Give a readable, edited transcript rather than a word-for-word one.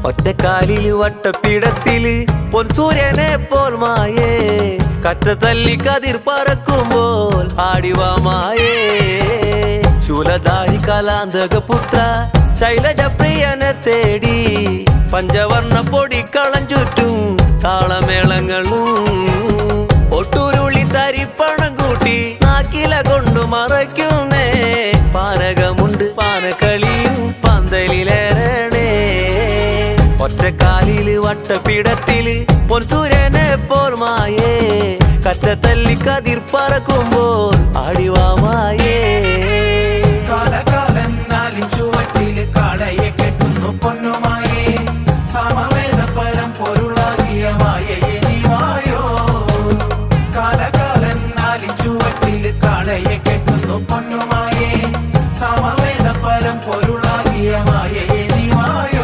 ഒറ്റക്കാലില് വട്ടപ്പിടത്തില് പൊൻസൂര്യനെ പോൽ മായേ കറ്റ തല്ലി കതിർ പറക്കുമ്പോൾ ആടിവാ മായേ ശൂലധാരി കലാന്തക പുത്ര ശൈലജ പ്രിയനെ തേടി പഞ്ചവർണ്ണ പൊടിക്കളം ചുറ്റും താളമേളങ്ങളും ഒട്ടുരുളി തരിപ്പണം കൂട്ടി നാക്കില കൊണ്ടു മറയ്ക്കുന്നേ പാനകമുണ്ട് പാനക്കളിയും പന്തലിലേറണേ ഒറ്റക്കാലില് വട്ടപ്പിടത്തില് പൊൻസൂര്യനെ പോൽ മായേ കറ്റ തല്ലി കതിർ പറക്കുമ്പോൾ ആടിവാ മായേ